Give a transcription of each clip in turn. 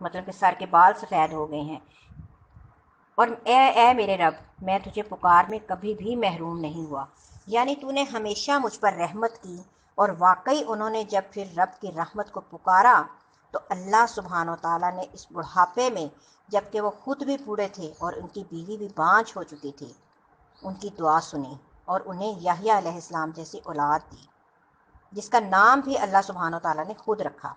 مطلب کہ سر کے بال سفید ہو گئے ہیں، اور اے میرے رب، میں تجھے پکار میں کبھی بھی محروم نہیں ہوا، یعنی تو نے ہمیشہ مجھ پر رحمت کی۔ اور واقعی انہوں نے جب پھر رب کی رحمت کو پکارا تو اللہ سبحانہ و تعالیٰ نے اس بڑھاپے میں، جب کہ وہ خود بھی بوڑھے تھے اور ان کی بیوی بھی بانجھ ہو چکی تھی، ان کی دعا سنی اور انہیں یحییٰ علیہ السلام جیسی اولاد دی، جس کا نام بھی اللہ سبحانہ و تعالیٰ نے خود رکھا۔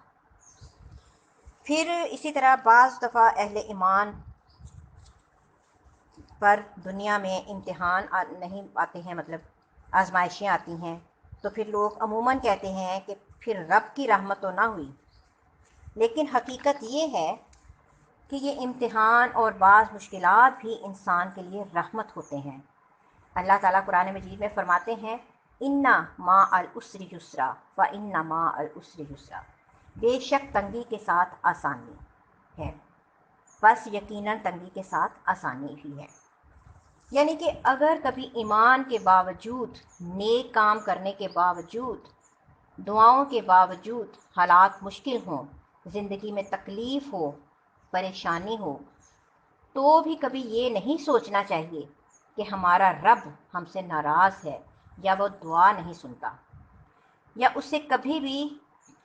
پھر اسی طرح بعض دفعہ اہل ایمان پر دنیا میں امتحان نہیں آتے ہیں، مطلب آزمائشیں آتی ہیں، تو پھر لوگ عموماً کہتے ہیں کہ پھر رب کی رحمت تو نہ ہوئی، لیکن حقیقت یہ ہے کہ یہ امتحان اور بعض مشکلات بھی انسان کے لیے رحمت ہوتے ہیں۔ اللہ تعالیٰ قرآن مجید میں فرماتے ہیں اِنَّ مَعَ الْعُسْرِ یُسْرًا فَإِنَّ مَعَ الْعُسْرِ یُسْرًا، بے شک تنگی کے ساتھ آسانی ہے، بس یقیناً تنگی کے ساتھ آسانی بھی ہے۔ یعنی کہ اگر کبھی ایمان کے باوجود، نیک کام کرنے کے باوجود، دعاؤں کے باوجود حالات مشکل ہوں، زندگی میں تکلیف ہو، پریشانی ہو، تو بھی کبھی یہ نہیں سوچنا چاہیے کہ ہمارا رب ہم سے ناراض ہے یا وہ دعا نہیں سنتا، یا اس سے کبھی بھی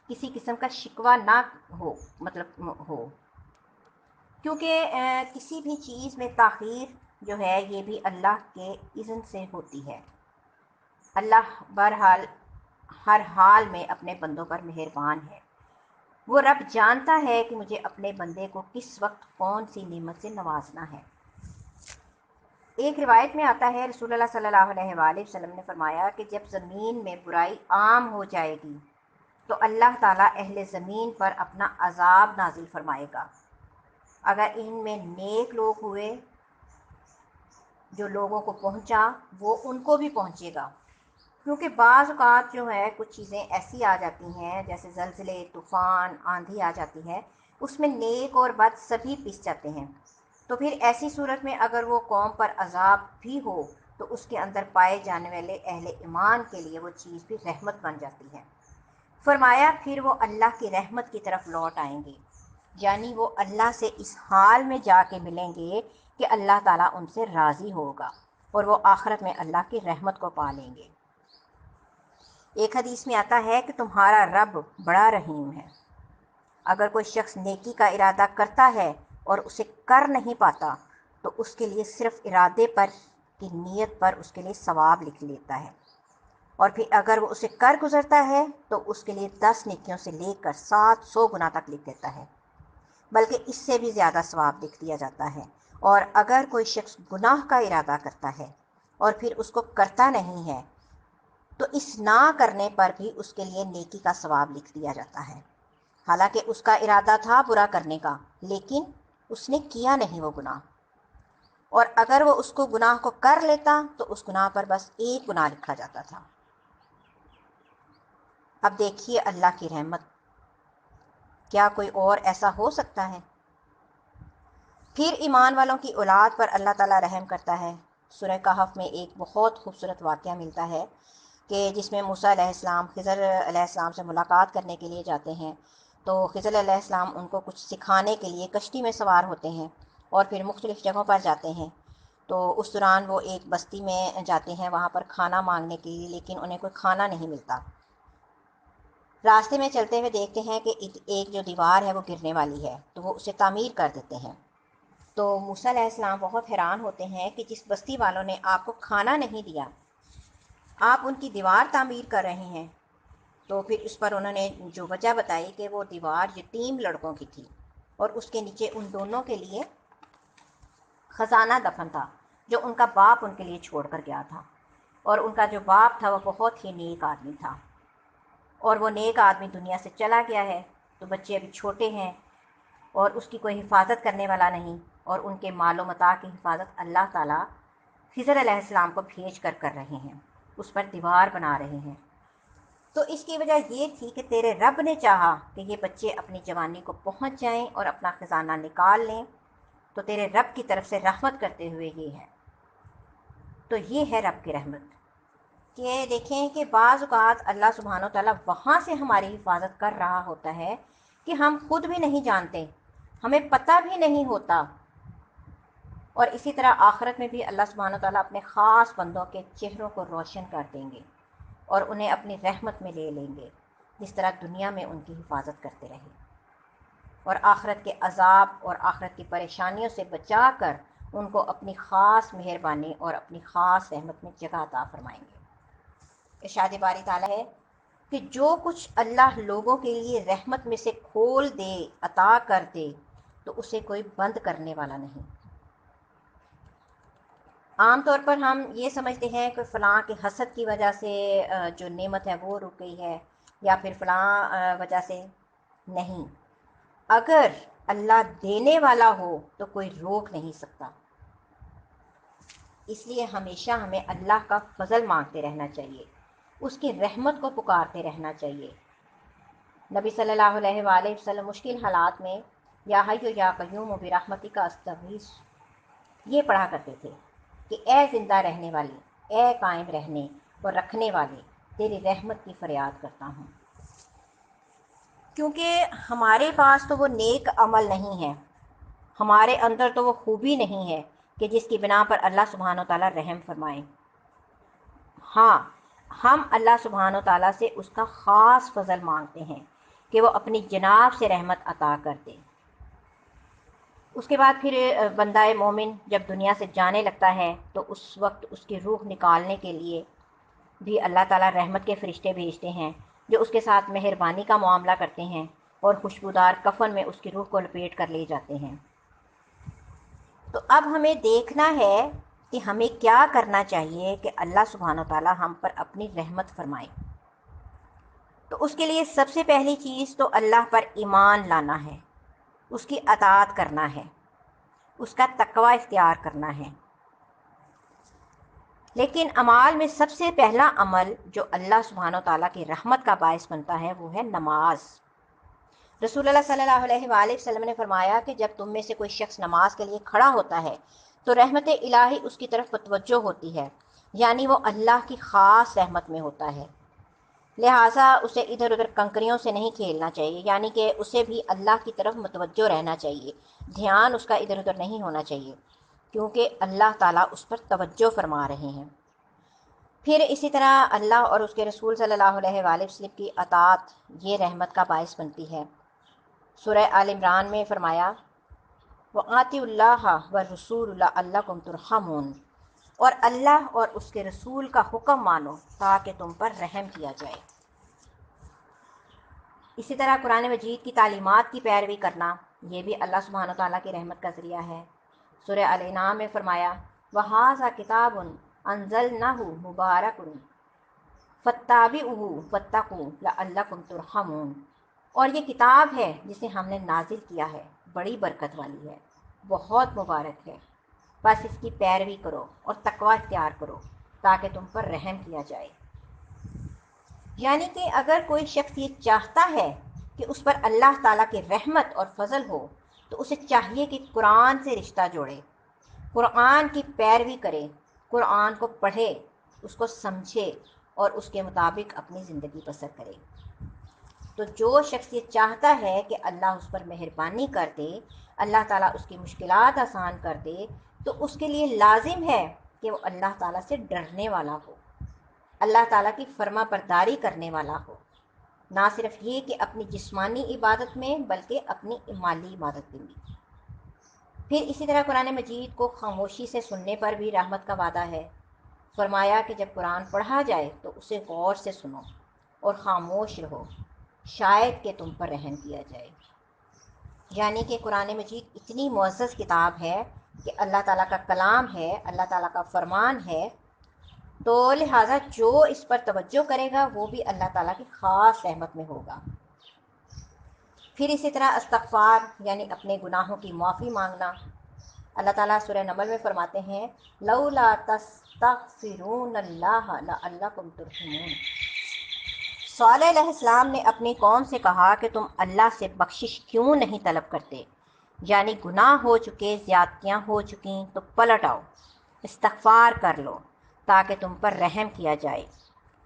کسی قسم کا شکوہ نہ ہو، کیونکہ کسی بھی چیز میں تاخیر جو ہے یہ بھی اللہ کے اذن سے ہوتی ہے۔ اللہ بہرحال ہر حال میں اپنے بندوں پر مہربان ہے۔ وہ رب جانتا ہے کہ مجھے اپنے بندے کو کس وقت کون سی نعمت سے نوازنا ہے۔ ایک روایت میں آتا ہے رسول اللہ صلی اللہ علیہ وآلہ وسلم نے فرمایا کہ جب زمین میں برائی عام ہو جائے گی تو اللہ تعالیٰ اہل زمین پر اپنا عذاب نازل فرمائے گا۔ اگر ان میں نیک لوگ ہوئے جو لوگوں کو پہنچا، وہ ان کو بھی پہنچے گا، کیونکہ بعض اوقات جو ہے کچھ چیزیں ایسی آ جاتی ہیں جیسے زلزلے، طوفان، آندھی آ جاتی ہے، اس میں نیک اور بد سبھی پس جاتے ہیں۔ تو پھر ایسی صورت میں اگر وہ قوم پر عذاب بھی ہو تو اس کے اندر پائے جانے والے اہل ایمان کے لیے وہ چیز بھی رحمت بن جاتی ہے۔ فرمایا پھر وہ اللہ کی رحمت کی طرف لوٹ آئیں گے، یعنی وہ اللہ سے اس حال میں جا کے ملیں گے کہ اللہ تعالیٰ ان سے راضی ہوگا اور وہ آخرت میں اللہ کی رحمت کو پا لیں گے۔ ایک حدیث میں آتا ہے کہ تمہارا رب بڑا رحیم ہے۔ اگر کوئی شخص نیکی کا ارادہ کرتا ہے اور اسے کر نہیں پاتا تو اس کے لیے صرف ارادے پر کی نیت پر اس کے لیے ثواب لکھ لیتا ہے، اور پھر اگر وہ اسے کر گزرتا ہے تو اس کے لیے 10 نیکیوں سے لے کر 700 گنا تک لکھ دیتا ہے، بلکہ اس سے بھی زیادہ ثواب لکھ دیا جاتا ہے۔ اور اگر کوئی شخص گناہ کا ارادہ کرتا ہے اور پھر اس کو کرتا نہیں ہے تو اس نہ کرنے پر بھی اس کے لیے نیکی کا ثواب لکھ دیا جاتا ہے، حالانکہ اس کا ارادہ تھا برا کرنے کا لیکن اس نے کیا نہیں وہ گناہ، اور اگر وہ اس کو گناہ کو کر لیتا تو اس گناہ پر بس ایک گناہ لکھا جاتا تھا۔ اب دیکھیے اللہ کی رحمت، کیا کوئی اور ایسا ہو سکتا ہے؟ پھر ایمان والوں کی اولاد پر اللہ تعالیٰ رحم کرتا ہے۔ سورہ کہف میں ایک بہت خوبصورت واقعہ ملتا ہے کہ جس میں موسیٰ علیہ السلام خضر علیہ السلام سے ملاقات کرنے کے لیے جاتے ہیں، تو خضر علیہ السلام ان کو کچھ سکھانے کے لیے کشتی میں سوار ہوتے ہیں اور پھر مختلف جگہوں پر جاتے ہیں۔ تو اس دوران وہ ایک بستی میں جاتے ہیں وہاں پر کھانا مانگنے کے لیے، لیکن انہیں کوئی کھانا نہیں ملتا۔ راستے میں چلتے ہوئے دیکھتے ہیں کہ ایک جو دیوار ہے وہ گرنے والی ہے، تو وہ اسے تعمیر کر دیتے ہیں۔ تو موسیٰ علیہ السلام بہت حیران ہوتے ہیں کہ جس بستی والوں نے آپ کو کھانا نہیں دیا، آپ ان کی دیوار تعمیر کر رہے ہیں۔ تو پھر اس پر انہوں نے جو وجہ بتائی کہ وہ دیوار یتیم لڑکوں کی تھی اور اس کے نیچے ان دونوں کے لیے خزانہ دفن تھا جو ان کا باپ ان کے لیے چھوڑ کر گیا تھا، اور ان کا جو باپ تھا وہ بہت ہی نیک آدمی تھا، اور وہ نیک آدمی دنیا سے چلا گیا ہے، تو بچے ابھی چھوٹے ہیں اور اس کی کوئی حفاظت کرنے والا نہیں، اور ان کے مال و متاع کی حفاظت اللہ تعالیٰ خضر علیہ السلام کو بھیج کر رہے ہیں، اس پر دیوار بنا رہے ہیں۔ تو اس کی وجہ یہ تھی کہ تیرے رب نے چاہا کہ یہ بچے اپنی جوانی کو پہنچ جائیں اور اپنا خزانہ نکال لیں، تو تیرے رب کی طرف سے رحمت کرتے ہوئے یہ ہے۔ تو یہ ہے رب کی رحمت کہ دیکھیں کہ بعض اوقات اللہ سبحانہ و تعالیٰ وہاں سے ہماری حفاظت کر رہا ہوتا ہے کہ ہم خود بھی نہیں جانتے، ہمیں پتہ بھی نہیں ہوتا۔ اور اسی طرح آخرت میں بھی اللہ سبحانہ وتعالیٰ اپنے خاص بندوں کے چہروں کو روشن کر دیں گے اور انہیں اپنی رحمت میں لے لیں گے، جس طرح دنیا میں ان کی حفاظت کرتے رہے، اور آخرت کے عذاب اور آخرت کی پریشانیوں سے بچا کر ان کو اپنی خاص مہربانی اور اپنی خاص رحمت میں جگہ عطا فرمائیں گے۔ ارشاد باری تعالیٰ ہے کہ جو کچھ اللہ لوگوں کے لیے رحمت میں سے کھول دے، عطا کر دے، تو اسے کوئی بند کرنے والا نہیں۔ عام طور پر ہم یہ سمجھتے ہیں کہ فلاں کے حسد کی وجہ سے جو نعمت ہے وہ رک گئی ہے، یا پھر فلاں وجہ سے نہیں۔ اگر اللہ دینے والا ہو تو کوئی روک نہیں سکتا۔ اس لیے ہمیشہ ہمیں اللہ کا فضل مانگتے رہنا چاہیے، اس کی رحمت کو پکارتے رہنا چاہیے۔ نبی صلی اللہ علیہ وآلہ وسلم مشکل حالات میں یا حی یا قیوم برحمتک استغیث یہ پڑھا کرتے تھے کہ اے زندہ رہنے والی، اے قائم رہنے اور رکھنے والے، تیری رحمت کی فریاد کرتا ہوں۔ کیونکہ ہمارے پاس تو وہ نیک عمل نہیں ہے، ہمارے اندر تو وہ خوبی نہیں ہے کہ جس کی بنا پر اللہ سبحانہ وتعالیٰ رحم فرمائے۔ ہاں، ہم اللہ سبحانہ وتعالیٰ سے اس کا خاص فضل مانگتے ہیں کہ وہ اپنی جناب سے رحمت عطا کر دے۔ اس کے بعد پھر بندہ مومن جب دنیا سے جانے لگتا ہے تو اس وقت اس کی روح نکالنے کے لیے بھی اللہ تعالیٰ رحمت کے فرشتے بھیجتے ہیں، جو اس کے ساتھ مہربانی کا معاملہ کرتے ہیں اور خوشبودار کفن میں اس کی روح کو لپیٹ کر لے جاتے ہیں۔ تو اب ہمیں دیکھنا ہے کہ ہمیں کیا کرنا چاہیے کہ اللہ سبحانہ وتعالیٰ ہم پر اپنی رحمت فرمائے۔ تو اس کے لیے سب سے پہلی چیز تو اللہ پر ایمان لانا ہے، اس کی اطاعت کرنا ہے، اس کا تقوی اختیار کرنا ہے۔ لیکن اعمال میں سب سے پہلا عمل جو اللہ سبحانہ وتعالیٰ کی رحمت کا باعث بنتا ہے وہ ہے نماز۔ رسول اللہ صلی اللہ علیہ وآلہ وسلم نے فرمایا کہ جب تم میں سے کوئی شخص نماز کے لیے کھڑا ہوتا ہے تو رحمت الہی اس کی طرف متوجہ ہوتی ہے، یعنی وہ اللہ کی خاص رحمت میں ہوتا ہے، لہٰذا اسے ادھر ادھر کنکریوں سے نہیں کھیلنا چاہیے، یعنی کہ اسے بھی اللہ کی طرف متوجہ رہنا چاہیے، دھیان اس کا ادھر ادھر نہیں ہونا چاہیے، کیونکہ اللہ تعالیٰ اس پر توجہ فرما رہے ہیں۔ پھر اسی طرح اللہ اور اس کے رسول صلی اللہ علیہ وآلہ وسلم کی اطاعت یہ رحمت کا باعث بنتی ہے۔ سورہ آل عمران میں فرمایا وَآتِوا اللَّهَ وَالرَّسُولَ لَعَلَّكُمْ تُرْحَمُونَ، اور اللہ اور اس کے رسول کا حکم مانو تاکہ تم پر رحم کیا جائے۔ اسی طرح قرآن مجید کی تعلیمات کی پیروی کرنا یہ بھی اللہ سبحانہ تعالیٰ کی رحمت کا ذریعہ ہے۔ سورہ الانعام میں فرمایا وَهَٰذَا كِتَابٌ أَنزَلْنَاهُ مُبَارَكٌ فَاتَّبِعُوهُ وَاتَّقُوا لَعَلَّكُمْ تُرْحَمُونَ، اور یہ کتاب ہے جسے ہم نے نازل کیا ہے، بڑی برکت والی ہے، بہت مبارک ہے، بس اس کی پیروی کرو اور تقوی اختیار کرو تاکہ تم پر رحم کیا جائے۔ یعنی کہ اگر کوئی شخص یہ چاہتا ہے کہ اس پر اللہ تعالیٰ کی رحمت اور فضل ہو تو اسے چاہیے کہ قرآن سے رشتہ جوڑے، قرآن کی پیروی کرے، قرآن کو پڑھے، اس کو سمجھے اور اس کے مطابق اپنی زندگی بسر کرے۔ تو جو شخص یہ چاہتا ہے کہ اللہ اس پر مہربانی کر دے، اللہ تعالیٰ اس کی مشکلات آسان کر دے، تو اس کے لیے لازم ہے کہ وہ اللہ تعالیٰ سے ڈرنے والا ہو، اللہ تعالیٰ کی فرما برداری کرنے والا ہو، نہ صرف یہ کہ اپنی جسمانی عبادت میں بلکہ اپنی مالی عبادت میں بھی۔ پھر اسی طرح قرآن مجید کو خاموشی سے سننے پر بھی رحمت کا وعدہ ہے۔ فرمایا کہ جب قرآن پڑھا جائے تو اسے غور سے سنو اور خاموش رہو، شاید کہ تم پر رحم کیا جائے۔ یعنی کہ قرآن مجید اتنی معزز کتاب ہے کہ اللہ تعالیٰ کا کلام ہے، اللہ تعالیٰ کا فرمان ہے، تو لہٰذا جو اس پر توجہ کرے گا وہ بھی اللہ تعالیٰ کی خاص رحمت میں ہوگا۔ پھر اسی طرح استغفار یعنی اپنے گناہوں کی معافی مانگنا۔ اللہ تعالیٰ سورہ نمل میں فرماتے ہیں لولا تستغفرون اللہ لعلکم ترحمون۔ صالح علیہ السلام نے اپنی قوم سے کہا کہ تم اللہ سے بخشش کیوں نہیں طلب کرتے، یعنی گناہ ہو چکے، زیادتیاں ہو چکیں تو پلٹ آؤ، استغفار کر لو تاکہ تم پر رحم کیا جائے۔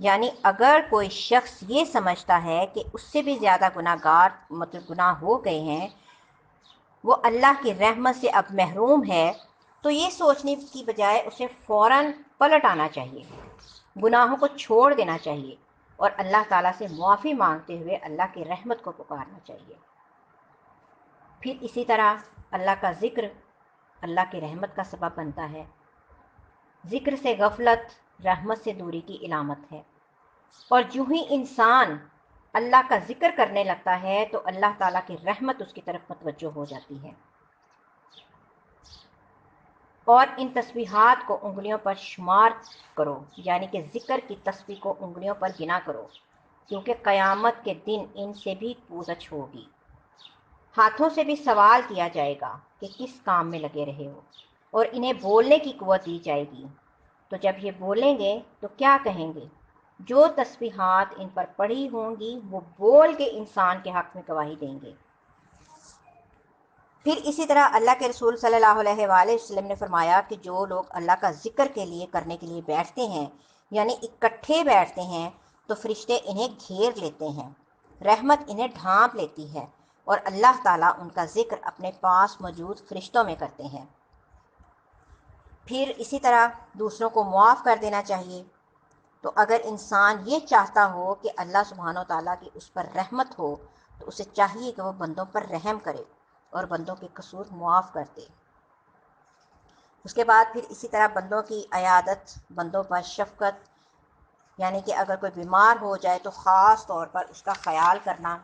یعنی اگر کوئی شخص یہ سمجھتا ہے کہ اس سے بھی زیادہ گناہ ہو گئے ہیں وہ اللہ کی رحمت سے اب محروم ہے تو یہ سوچنے کی بجائے اسے فوراً پلٹ آنا چاہیے، گناہوں کو چھوڑ دینا چاہیے اور اللہ تعالیٰ سے معافی مانگتے ہوئے اللہ کی رحمت کو پکارنا چاہیے۔ پھر اسی طرح اللہ کا ذکر اللہ کی رحمت کا سبب بنتا ہے۔ ذکر سے غفلت رحمت سے دوری کی علامت ہے، اور جو ہی انسان اللہ کا ذکر کرنے لگتا ہے تو اللہ تعالیٰ کی رحمت اس کی طرف متوجہ ہو جاتی ہے۔ اور ان تسبیحات کو انگلیوں پر شمار کرو، یعنی کہ ذکر کی تسبیح کو انگلیوں پر گنا کرو، کیونکہ قیامت کے دن ان سے بھی پوچھ ہوگی۔ ہاتھوں سے بھی سوال کیا جائے گا کہ کس کام میں لگے رہے ہو، اور انہیں بولنے کی قوت دی جائے گی، تو جب یہ بولیں گے تو کیا کہیں گے؟ جو تسبیحات ان پر پڑھی ہوں گی وہ بول کے انسان کے حق میں گواہی دیں گے۔ پھر اسی طرح اللہ کے رسول صلی اللہ علیہ وآلہ وسلم نے فرمایا کہ جو لوگ اللہ کا ذکر کرنے کے لیے بیٹھتے ہیں، یعنی اکٹھے بیٹھتے ہیں، تو فرشتے انہیں گھیر لیتے ہیں، رحمت انہیں ڈھانپ لیتی ہے، اور اللہ تعالیٰ ان کا ذکر اپنے پاس موجود فرشتوں میں کرتے ہیں۔ پھر اسی طرح دوسروں کو معاف کر دینا چاہیے۔ تو اگر انسان یہ چاہتا ہو کہ اللہ سبحانہ و تعالیٰ کی اس پر رحمت ہو تو اسے چاہیے کہ وہ بندوں پر رحم کرے اور بندوں کے قصور معاف کر دے۔ اس کے بعد پھر اسی طرح بندوں کی عیادت، بندوں پر شفقت، یعنی کہ اگر کوئی بیمار ہو جائے تو خاص طور پر اس کا خیال کرنا۔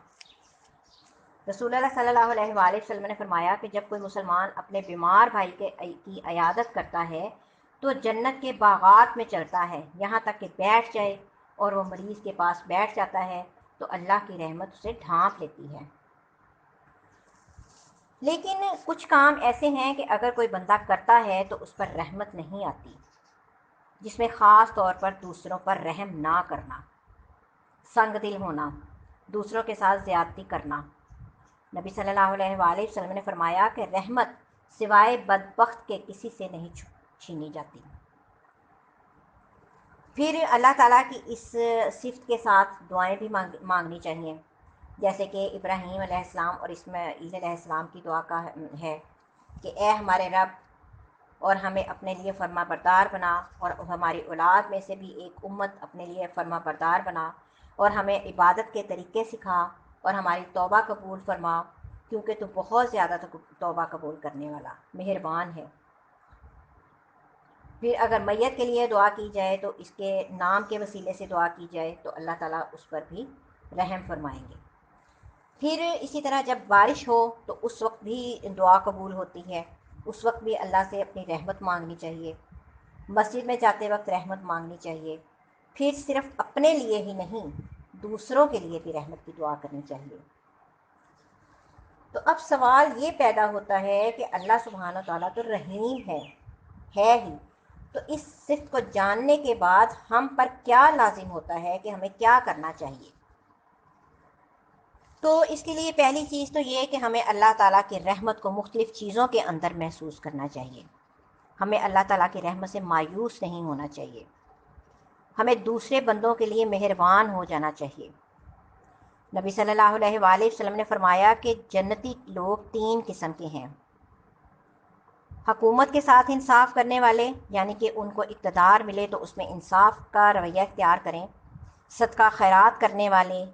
رسول اللہ صلی اللہ علیہ وآلہ وسلم نے فرمایا کہ جب کوئی مسلمان اپنے بیمار بھائی کی عیادت کرتا ہے تو جنت کے باغات میں چلتا ہے، یہاں تک کہ بیٹھ جائے، اور وہ مریض کے پاس بیٹھ جاتا ہے تو اللہ کی رحمت اسے ڈھانپ لیتی ہے۔ لیکن کچھ کام ایسے ہیں کہ اگر کوئی بندہ کرتا ہے تو اس پر رحمت نہیں آتی، جس میں خاص طور پر دوسروں پر رحم نہ کرنا، سنگ دل ہونا، دوسروں کے ساتھ زیادتی کرنا۔ نبی صلی اللہ علیہ وآلہ وسلم نے فرمایا کہ رحمت سوائے بدبخت کے کسی سے نہیں چھینی جاتی۔ پھر اللہ تعالیٰ کی اس صفت کے ساتھ دعائیں بھی مانگنی چاہیے، جیسے کہ ابراہیم علیہ السلام اور اسماعیل علیہ السلام کی دعا کا ہے کہ اے ہمارے رب، اور ہمیں اپنے لیے فرما بردار بنا، اور ہماری اولاد میں سے بھی ایک امت اپنے لیے فرما بردار بنا، اور ہمیں عبادت کے طریقے سکھا، اور ہماری توبہ قبول فرما، کیونکہ تو بہت زیادہ توبہ قبول کرنے والا مہربان ہے۔ پھر اگر میت کے لیے دعا کی جائے تو اس کے نام کے وسیلے سے دعا کی جائے تو اللہ تعالیٰ اس پر بھی رحم فرمائیں گے۔ پھر اسی طرح جب بارش ہو تو اس وقت بھی دعا قبول ہوتی ہے، اس وقت بھی اللہ سے اپنی رحمت مانگنی چاہیے، مسجد میں جاتے وقت رحمت مانگنی چاہیے۔ پھر صرف اپنے لیے ہی نہیں، دوسروں کے لیے بھی رحمت کی دعا کرنی چاہیے۔ تو اب سوال یہ پیدا ہوتا ہے کہ اللہ سبحانہ تعالیٰ تو رحیم ہے ہی، تو اس صفت کو جاننے کے بعد ہم پر کیا لازم ہوتا ہے کہ ہمیں کیا کرنا چاہیے؟ تو اس کے لیے پہلی چیز تو یہ کہ ہمیں اللہ تعالیٰ کی رحمت کو مختلف چیزوں کے اندر محسوس کرنا چاہیے۔ ہمیں اللہ تعالیٰ کی رحمت سے مایوس نہیں ہونا چاہیے، ہمیں دوسرے بندوں کے لیے مہربان ہو جانا چاہیے۔ نبی صلی اللہ علیہ وآلہ وسلم نے فرمایا کہ جنتی لوگ 3 قسم کے ہیں: حکومت کے ساتھ انصاف کرنے والے، یعنی کہ ان کو اقتدار ملے تو اس میں انصاف کا رویہ اختیار کریں، صدقہ خیرات کرنے والے،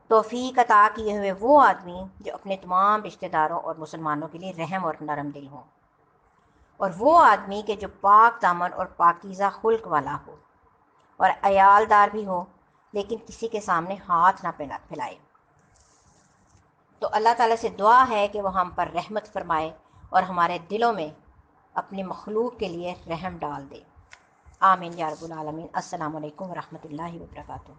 توفیق عطا کیے ہوئے وہ آدمی جو اپنے تمام رشتہ داروں اور مسلمانوں کے لیے رحم اور نرم دل ہوں، اور وہ آدمی کہ جو پاک دامن اور پاکیزہ خلق والا ہو اور عیال دار بھی ہو لیکن کسی کے سامنے ہاتھ نہ پھیلائے۔ تو اللہ تعالیٰ سے دعا ہے کہ وہ ہم پر رحمت فرمائے اور ہمارے دلوں میں اپنی مخلوق کے لیے رحم ڈال دے۔ آمین یا رب العالمین۔ السلام علیکم ورحمۃ اللہ وبرکاتہ۔